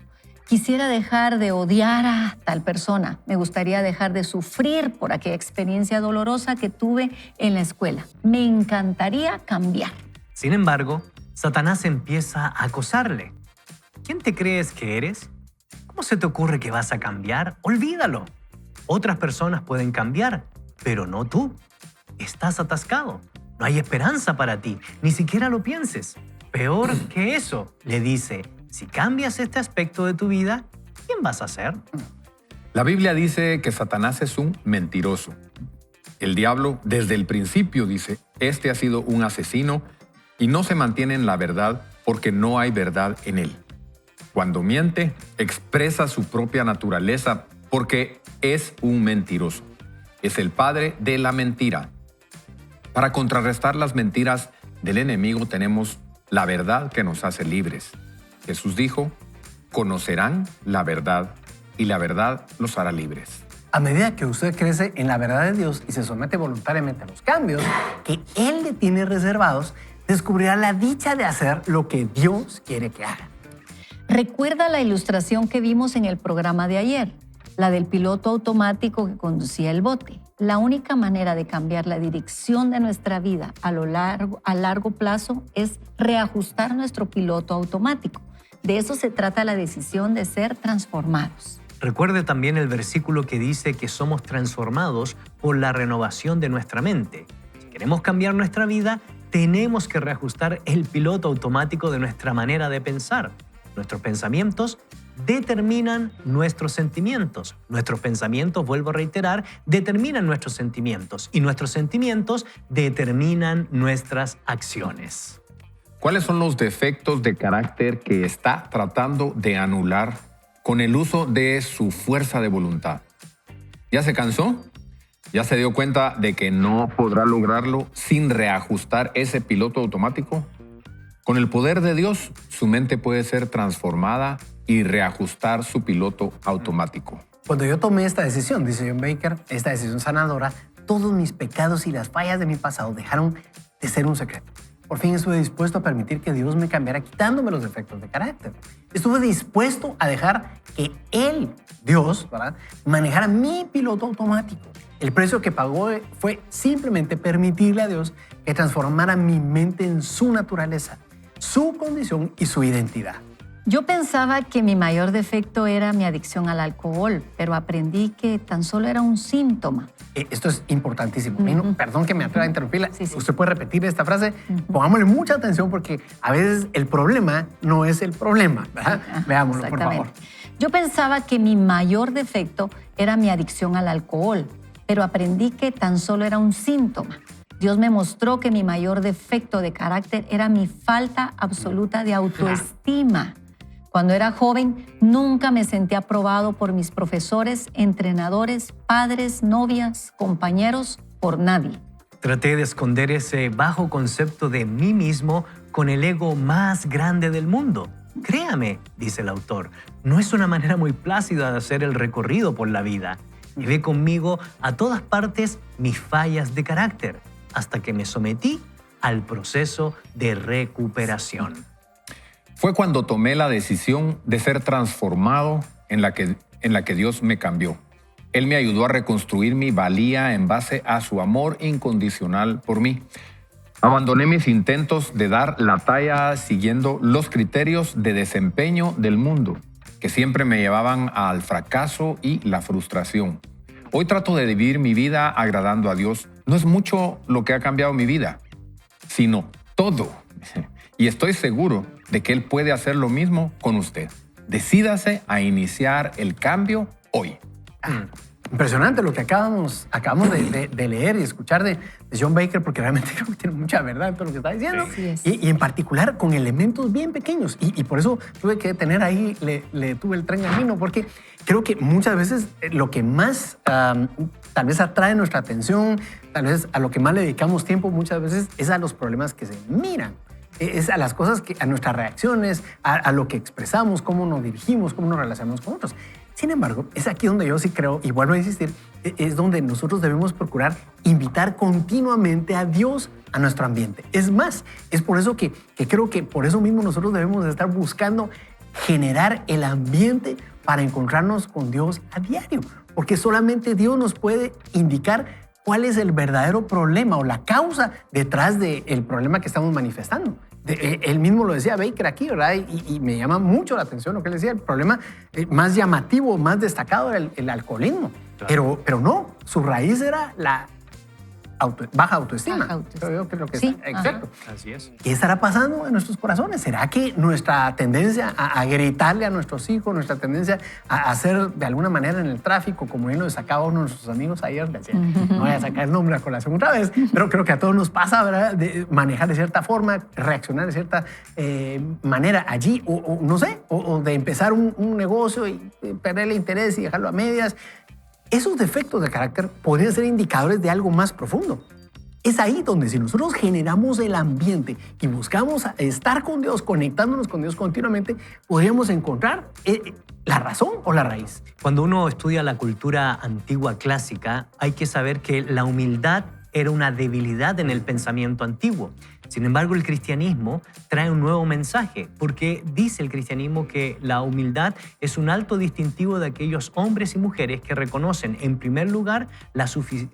Quisiera dejar de odiar a tal persona. Me gustaría dejar de sufrir por aquella experiencia dolorosa que tuve en la escuela. Me encantaría cambiar. Sin embargo, Satanás empieza a acosarle. ¿Quién te crees que eres? ¿Cómo se te ocurre que vas a cambiar? Olvídalo. Otras personas pueden cambiar, pero no tú. Estás atascado. No hay esperanza para ti. Ni siquiera lo pienses. Peor que eso, le dice, si cambias este aspecto de tu vida, ¿quién vas a ser? La Biblia dice que Satanás es un mentiroso. El diablo, desde el principio, dice, este ha sido un asesino y no se mantiene en la verdad porque no hay verdad en él. Cuando miente, expresa su propia naturaleza porque es un mentiroso. Es el padre de la mentira. Para contrarrestar las mentiras del enemigo tenemos la verdad que nos hace libres. Jesús dijo, conocerán la verdad y la verdad los hará libres. A medida que usted crece en la verdad de Dios y se somete voluntariamente a los cambios que Él le tiene reservados, descubrirá la dicha de hacer lo que Dios quiere que haga. Recuerda la ilustración que vimos en el programa de ayer, la del piloto automático que conducía el bote. La única manera de cambiar la dirección de nuestra vida a largo plazo es reajustar nuestro piloto automático. De eso se trata la decisión de ser transformados. Recuerde también el versículo que dice que somos transformados por la renovación de nuestra mente. Si queremos cambiar nuestra vida, tenemos que reajustar el piloto automático de nuestra manera de pensar. Nuestros pensamientos determinan nuestros sentimientos. Nuestros pensamientos, vuelvo a reiterar, determinan nuestros sentimientos y nuestros sentimientos determinan nuestras acciones. ¿Cuáles son los defectos de carácter que está tratando de anular con el uso de su fuerza de voluntad? ¿Ya se cansó? ¿Ya se dio cuenta de que no podrá lograrlo sin reajustar ese piloto automático? Con el poder de Dios, su mente puede ser transformada y reajustar su piloto automático. Cuando yo tomé esta decisión, dice John Baker, esta decisión sanadora, todos mis pecados y las fallas de mi pasado dejaron de ser un secreto. Por fin estuve dispuesto a permitir que Dios me cambiara quitándome los defectos de carácter. Estuve dispuesto a dejar que Él, Dios, ¿verdad?, manejara mi piloto automático. El precio que pagó fue simplemente permitirle a Dios que transformara mi mente en su naturaleza, su condición y su identidad. Yo pensaba que mi mayor defecto era mi adicción al alcohol, pero aprendí que tan solo era un síntoma. Esto es importantísimo. Perdón que me atreva a interrumpirla. Sí. Usted puede repetir esta frase. Pongámosle mucha atención porque a veces el problema no es el problema, ¿verdad? Veámoslo, por favor. Yo pensaba que mi mayor defecto era mi adicción al alcohol, pero aprendí que tan solo era un síntoma. Dios me mostró que mi mayor defecto de carácter era mi falta absoluta de autoestima. Cuando era joven, nunca me sentí aprobado por mis profesores, entrenadores, padres, novias, compañeros, por nadie. Traté de esconder ese bajo concepto de mí mismo con el ego más grande del mundo. Créame, dice el autor, no es una manera muy plácida de hacer el recorrido por la vida. Llevé conmigo a todas partes mis fallas de carácter, hasta que me sometí al proceso de recuperación. Fue cuando tomé la decisión de ser transformado en la que Dios me cambió. Él me ayudó a reconstruir mi valía en base a su amor incondicional por mí. Abandoné mis intentos de dar la talla siguiendo los criterios de desempeño del mundo, que siempre me llevaban al fracaso y la frustración. Hoy trato de vivir mi vida agradando a Dios. No es mucho lo que ha cambiado mi vida, sino todo. Y estoy seguro de que Él puede hacer lo mismo con usted. Decídase a iniciar el cambio hoy. Impresionante lo que acabamos de leer y escuchar de John Baker, porque realmente creo que tiene mucha verdad en todo lo que está diciendo. Sí. Y en particular con elementos bien pequeños. Y por eso tuve que tener ahí, le tuve el tren al vino, porque creo que muchas veces lo que más tal vez atrae nuestra atención, tal vez a lo que más le dedicamos tiempo muchas veces es a los problemas que se miran. Es a las cosas, a nuestras reacciones, a lo que expresamos, cómo nos dirigimos, cómo nos relacionamos con otros. Sin embargo, es aquí donde yo sí creo, y vuelvo a insistir, es donde nosotros debemos procurar invitar continuamente a Dios a nuestro ambiente. Es más, es por eso que creo que por eso mismo nosotros debemos estar buscando generar el ambiente para encontrarnos con Dios a diario, porque solamente Dios nos puede indicar cuál es el verdadero problema o la causa detrás del problema que estamos manifestando. Él mismo lo decía Baker aquí, ¿verdad? Y me llama mucho la atención lo que él decía. El problema más llamativo, más destacado era el alcoholismo. Claro. Pero no, su raíz era la baja autoestima. Baja autoestima. Yo creo que Sí, está, exacto. Así es. ¿Qué estará pasando en nuestros corazones? ¿Será que nuestra tendencia a gritarle a nuestros hijos, nuestra tendencia a hacer de alguna manera en el tráfico, como bien lo sacaba uno de nuestros amigos ayer, decía, no voy a sacar el nombre a colación otra vez, pero creo que a todos nos pasa, ¿verdad? De manejar de cierta forma, reaccionar de cierta manera allí, o no sé, o de empezar un negocio y perder el interés y dejarlo a medias. Esos defectos de carácter podrían ser indicadores de algo más profundo. Es ahí donde si nosotros generamos el ambiente y buscamos estar con Dios, conectándonos con Dios continuamente, podríamos encontrar la razón o la raíz. Cuando uno estudia la cultura antigua clásica, hay que saber que la humildad era una debilidad en el pensamiento antiguo. Sin embargo, el cristianismo trae un nuevo mensaje, porque dice el cristianismo que la humildad es un alto distintivo de aquellos hombres y mujeres que reconocen, en primer lugar,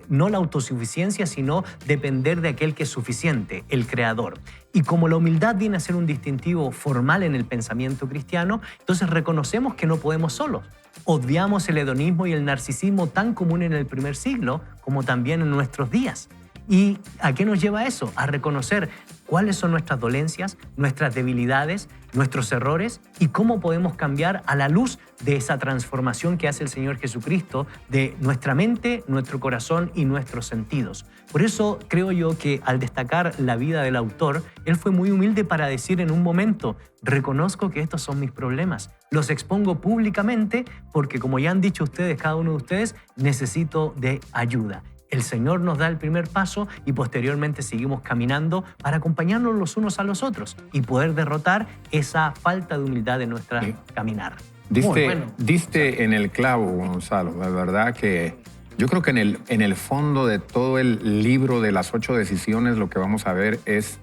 no la autosuficiencia, sino depender de aquel que es suficiente, el Creador. Y como la humildad viene a ser un distintivo formal en el pensamiento cristiano, entonces reconocemos que no podemos solos. Odiamos el hedonismo y el narcisismo tan común en el primer siglo como también en nuestros días. ¿Y a qué nos lleva eso? A reconocer cuáles son nuestras dolencias, nuestras debilidades, nuestros errores y cómo podemos cambiar a la luz de esa transformación que hace el Señor Jesucristo de nuestra mente, nuestro corazón y nuestros sentidos. Por eso creo yo que al destacar la vida del autor, él fue muy humilde para decir en un momento, reconozco que estos son mis problemas, los expongo públicamente porque como ya han dicho ustedes, cada uno de ustedes, necesito de ayuda. El Señor nos da el primer paso y posteriormente seguimos caminando para acompañarnos los unos a los otros y poder derrotar esa falta de humildad en nuestra caminar. Diste en el clavo, Gonzalo. La verdad que yo creo que en el fondo de todo el libro de las 8 decisiones lo que vamos a ver es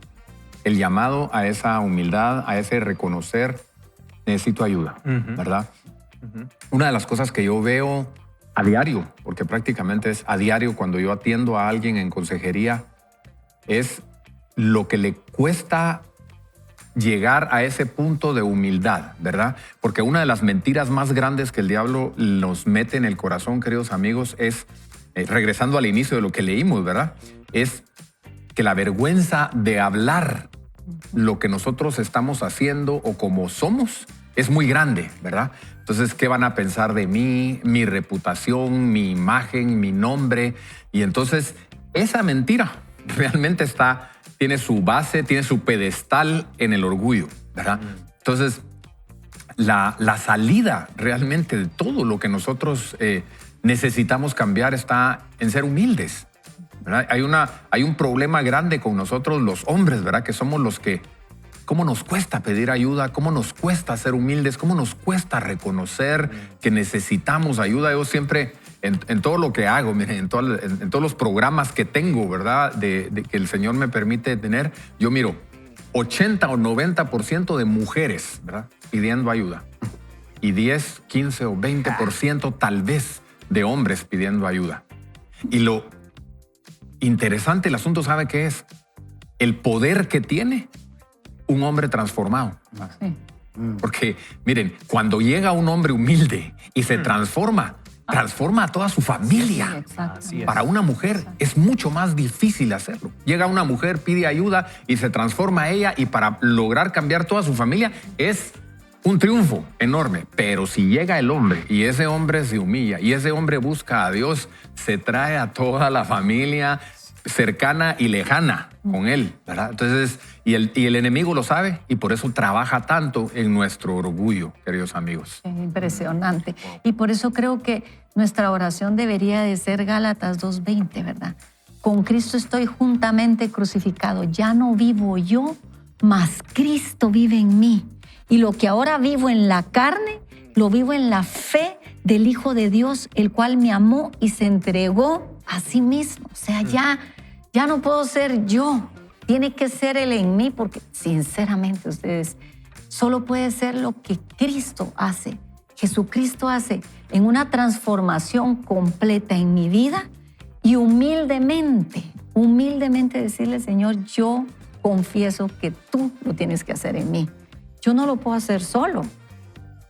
el llamado a esa humildad, a ese reconocer, necesito ayuda, ¿verdad? Una de las cosas que yo veo a diario, porque prácticamente es a diario cuando yo atiendo a alguien en consejería, es lo que le cuesta llegar a ese punto de humildad, ¿verdad? Porque una de las mentiras más grandes que el diablo nos mete en el corazón, queridos amigos, es, regresando al inicio de lo que leímos, ¿verdad? Es que la vergüenza de hablar lo que nosotros estamos haciendo o como somos es muy grande, ¿verdad? Entonces, ¿qué van a pensar de mí, mi reputación, mi imagen, mi nombre? Y entonces, esa mentira realmente tiene su base, tiene su pedestal en el orgullo, ¿verdad? Entonces, la salida realmente de todo lo que nosotros necesitamos cambiar está en ser humildes, ¿verdad? Hay un problema grande con nosotros los hombres, ¿verdad? Que somos los que cómo nos cuesta pedir ayuda, cómo nos cuesta ser humildes, cómo nos cuesta reconocer que necesitamos ayuda. Yo siempre, en todo lo que hago, miren, en todos los programas que tengo, ¿verdad? De que el Señor me permite tener, yo miro 80 o 90% de mujeres, ¿verdad? Pidiendo ayuda. Y 10, 15 o 20% tal vez de hombres pidiendo ayuda. Y lo interesante del asunto, ¿sabe qué es? El poder que tiene un hombre transformado. Sí. Porque, miren, cuando llega un hombre humilde y se transforma a toda su familia. Sí, exacto. Así es. Para una mujer es mucho más difícil hacerlo. Llega una mujer, pide ayuda y se transforma ella, y para lograr cambiar toda su familia es un triunfo enorme. Pero si llega el hombre y ese hombre se humilla y ese hombre busca a Dios, se trae a toda la familia cercana y lejana con él, ¿verdad? Entonces, y el enemigo lo sabe y por eso trabaja tanto en nuestro orgullo, queridos amigos. Impresionante. Y por eso creo que nuestra oración debería de ser Gálatas 2:20, ¿verdad? Con Cristo estoy juntamente crucificado. Ya no vivo yo, mas Cristo vive en mí. Y lo que ahora vivo en la carne, lo vivo en la fe del Hijo de Dios, el cual me amó y se entregó a sí mismo. O sea, ya no puedo ser yo. Tiene que ser Él en mí, porque sinceramente ustedes, solo puede ser lo que Cristo hace, Jesucristo hace en una transformación completa en mi vida y humildemente decirle, Señor, yo confieso que tú lo tienes que hacer en mí. Yo no lo puedo hacer solo.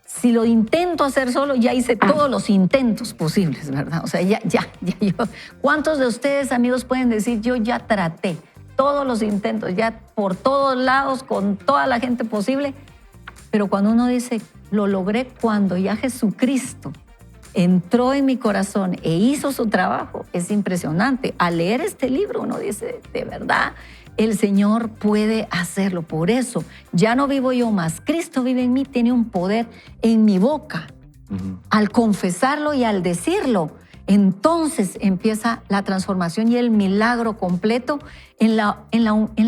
Si lo intento hacer solo, ya hice todos los intentos posibles, ¿verdad? O sea, ya yo. ¿Cuántos de ustedes, amigos, pueden decir, yo ya traté todos los intentos, ya por todos lados, con toda la gente posible? Pero cuando uno dice, lo logré cuando ya Jesucristo entró en mi corazón e hizo su trabajo, es impresionante. Al leer este libro uno dice, de verdad, el Señor puede hacerlo. Por eso, ya no vivo yo más. Cristo vive en mí, tiene un poder en mi boca. Al confesarlo y al decirlo, entonces empieza la transformación y el milagro completo en la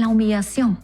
humillación,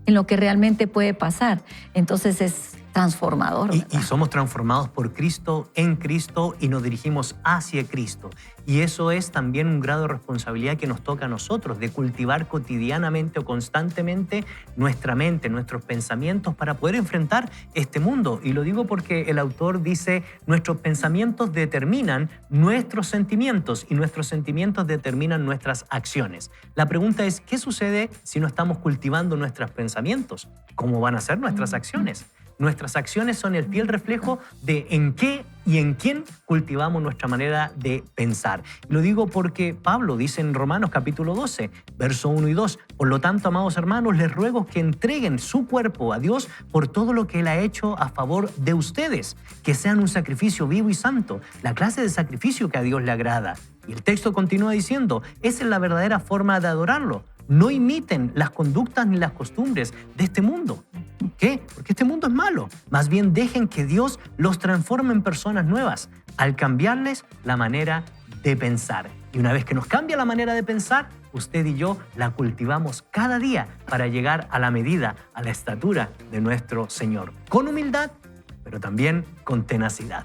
en lo que realmente puede pasar. Entonces es transformador. Y somos transformados por Cristo, en Cristo, y nos dirigimos hacia Cristo. Y eso es también un grado de responsabilidad que nos toca a nosotros, de cultivar cotidianamente o constantemente nuestra mente, nuestros pensamientos, para poder enfrentar este mundo. Y lo digo porque el autor dice, nuestros pensamientos determinan nuestros sentimientos y nuestros sentimientos determinan nuestras acciones. La pregunta es, ¿qué sucede si no estamos cultivando nuestros pensamientos? ¿Cómo van a ser nuestras acciones? Nuestras acciones son el fiel reflejo de en qué y en quién cultivamos nuestra manera de pensar. Lo digo porque Pablo dice en Romanos capítulo 12, verso 1 y 2, por lo tanto, amados hermanos, les ruego que entreguen su cuerpo a Dios por todo lo que Él ha hecho a favor de ustedes, que sean un sacrificio vivo y santo, la clase de sacrificio que a Dios le agrada. Y el texto continúa diciendo, esa es la verdadera forma de adorarlo. No imiten las conductas ni las costumbres de este mundo. ¿Por qué? Porque este mundo es malo. Más bien dejen que Dios los transforme en personas nuevas al cambiarles la manera de pensar. Y una vez que nos cambia la manera de pensar, usted y yo la cultivamos cada día para llegar a la medida, a la estatura de nuestro Señor. Con humildad, pero también con tenacidad.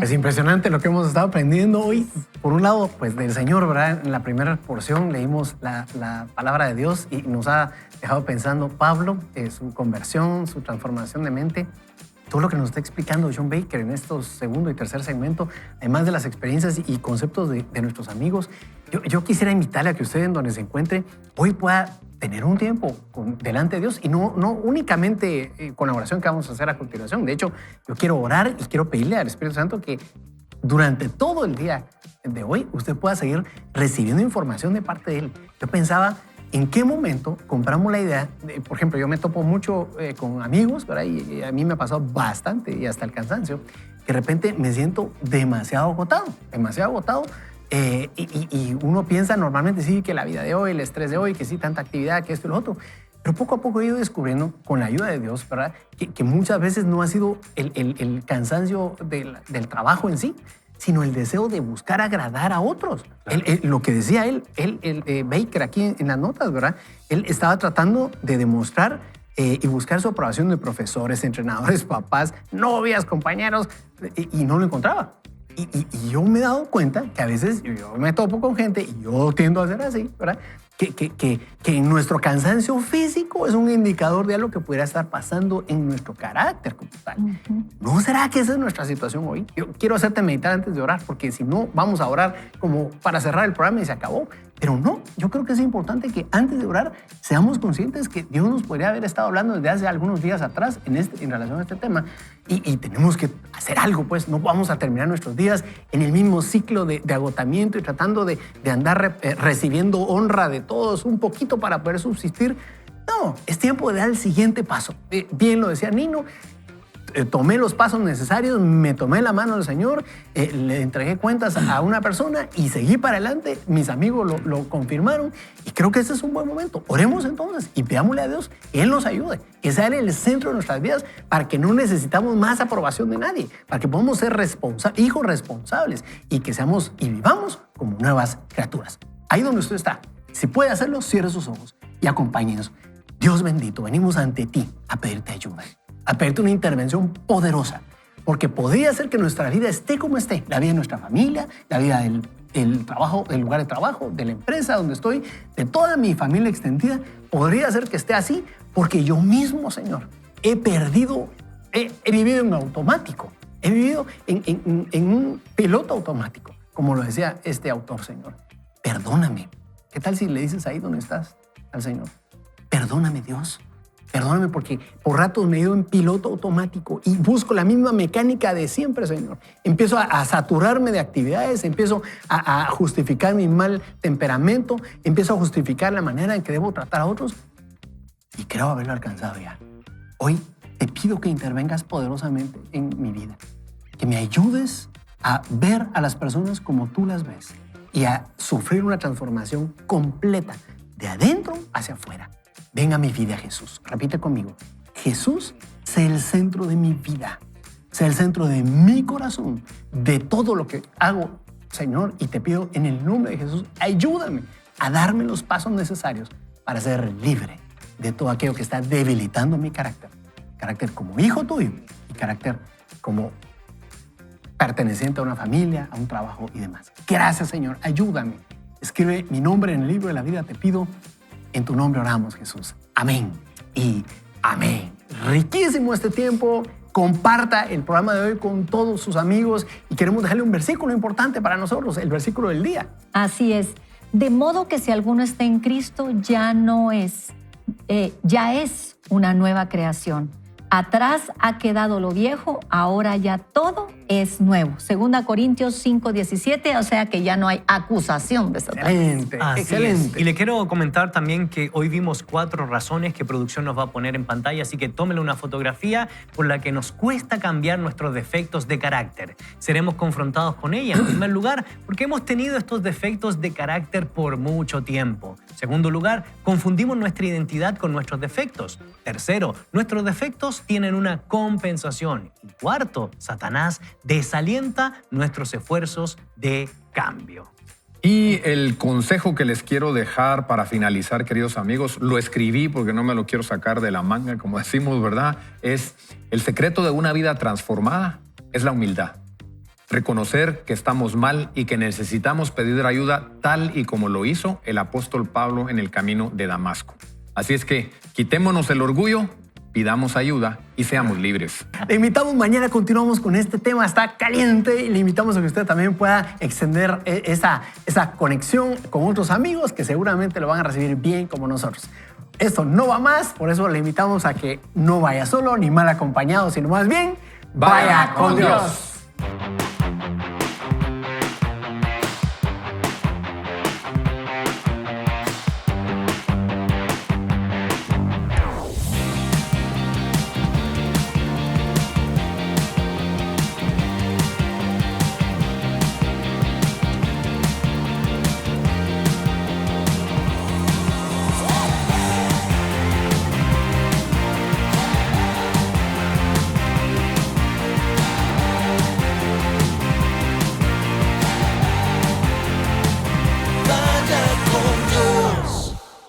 Es impresionante lo que hemos estado aprendiendo hoy. Por un lado, pues del Señor, ¿verdad? En la primera porción leímos la palabra de Dios y nos ha dejado pensando Pablo, su conversión, su transformación de mente. Todo lo que nos está explicando John Baker en estos segundo y tercer segmento, además de las experiencias y conceptos de nuestros amigos, yo quisiera invitarle a que usted, en donde se encuentre, hoy pueda tener un tiempo delante de Dios y no únicamente con la oración que vamos a hacer a continuación. De hecho, yo quiero orar y quiero pedirle al Espíritu Santo que durante todo el día de hoy usted pueda seguir recibiendo información de parte de Él. Yo pensaba, ¿en qué momento compramos la idea? Por ejemplo, yo me topo mucho con amigos, ¿verdad? Y a mí me ha pasado bastante y hasta el cansancio, que de repente me siento demasiado agotado. Y uno piensa normalmente, sí, que la vida de hoy, el estrés de hoy, que sí, tanta actividad, que esto y lo otro. Pero poco a poco he ido descubriendo, con la ayuda de Dios, ¿verdad? Que muchas veces no ha sido el cansancio del trabajo en sí, sino el deseo de buscar agradar a otros. Claro. Lo que decía Baker aquí en las notas, ¿verdad? Él estaba tratando de demostrar y buscar su aprobación de profesores, entrenadores, papás, novias, compañeros, y no lo encontraba. Y yo me he dado cuenta que a veces yo me topo con gente, y yo tiendo a ser así, ¿verdad? Que nuestro cansancio físico es un indicador de algo que pudiera estar pasando en nuestro carácter como tal. ¿No será que esa es nuestra situación hoy? Yo quiero hacerte meditar antes de orar, porque si no, vamos a orar como para cerrar el programa y se acabó. Pero no, yo creo que es importante que antes de orar seamos conscientes que Dios nos podría haber estado hablando desde hace algunos días atrás en relación a este tema. Y tenemos que hacer algo, pues no vamos a terminar nuestros días en el mismo ciclo de agotamiento y tratando de andar recibiendo honra de todos un poquito para poder subsistir. No, es tiempo de dar el siguiente paso. Bien lo decía Nino, tomé los pasos necesarios, me tomé la mano del Señor, le entregué cuentas a una persona y seguí para adelante. Mis amigos lo confirmaron y creo que ese es un buen momento. Oremos entonces y pidámosle a Dios que Él nos ayude, que sea Él el centro de nuestras vidas para que no necesitamos más aprobación de nadie, para que podamos ser hijos responsables y que seamos y vivamos como nuevas criaturas. Ahí donde usted está, si puede hacerlo, cierre sus ojos y acompáñenos. Dios bendito, venimos ante ti a pedirte ayuda, a pedirte una intervención poderosa, porque podría ser que nuestra vida esté como esté, la vida de nuestra familia, la vida del trabajo, del lugar de trabajo, de la empresa donde estoy, de toda mi familia extendida, podría ser que esté así, porque yo mismo, Señor, he vivido en automático, he vivido en un piloto automático, como lo decía este autor, Señor. perdóname. ¿Qué tal si le dices ahí donde estás al Señor? Perdóname, Dios. Perdóname porque por ratos me he ido en piloto automático y busco la misma mecánica de siempre, Señor. Empiezo a saturarme de actividades, empiezo a justificar mi mal temperamento, empiezo a justificar la manera en que debo tratar a otros y creo haberlo alcanzado ya. Hoy te pido que intervengas poderosamente en mi vida, que me ayudes a ver a las personas como tú las ves y a sufrir una transformación completa de adentro hacia afuera. Ven a mi vida, Jesús. Repite conmigo. Jesús, sé el centro de mi vida. Sé el centro de mi corazón, de todo lo que hago, Señor. Y te pido en el nombre de Jesús, ayúdame a darme los pasos necesarios para ser libre de todo aquello que está debilitando mi carácter. Carácter como hijo tuyo y carácter como perteneciente a una familia, a un trabajo y demás. Gracias, Señor. Ayúdame. Escribe mi nombre en el libro de la vida. Te pido, en tu nombre oramos, Jesús. Amén y amén. Riquísimo este tiempo. Comparta el programa de hoy con todos sus amigos y queremos dejarle un versículo importante para nosotros, el versículo del día. Así es. De modo que si alguno está en Cristo, ya es una nueva creación. Atrás ha quedado lo viejo, ahora ya todo es nuevo. 2 Corintios 5:17, o sea que ya no hay acusación de Satanás. Excelente, Así excelente. es. Y le quiero comentar también que hoy vimos 4 razones que producción nos va a poner en pantalla, así que tómele una fotografía por la que nos cuesta cambiar nuestros defectos de carácter. Seremos confrontados con ella, en primer lugar, porque hemos tenido estos defectos de carácter por mucho tiempo. En segundo lugar, confundimos nuestra identidad con nuestros defectos. Tercero, nuestros defectos tienen una compensación. Y cuarto, Satanás desalienta nuestros esfuerzos de cambio. Y el consejo que les quiero dejar para finalizar, queridos amigos, lo escribí porque no me lo quiero sacar de la manga, como decimos, ¿verdad? Es el secreto de una vida transformada es la humildad. Reconocer que estamos mal y que necesitamos pedir ayuda tal y como lo hizo el apóstol Pablo en el camino de Damasco. Así es que quitémonos el orgullo, pidamos ayuda y seamos libres. Le invitamos mañana, continuamos con este tema, está caliente y le invitamos a que usted también pueda extender esa conexión con otros amigos que seguramente lo van a recibir bien como nosotros. Esto no va más, por eso le invitamos a que no vaya solo ni mal acompañado, sino más bien vaya con Dios.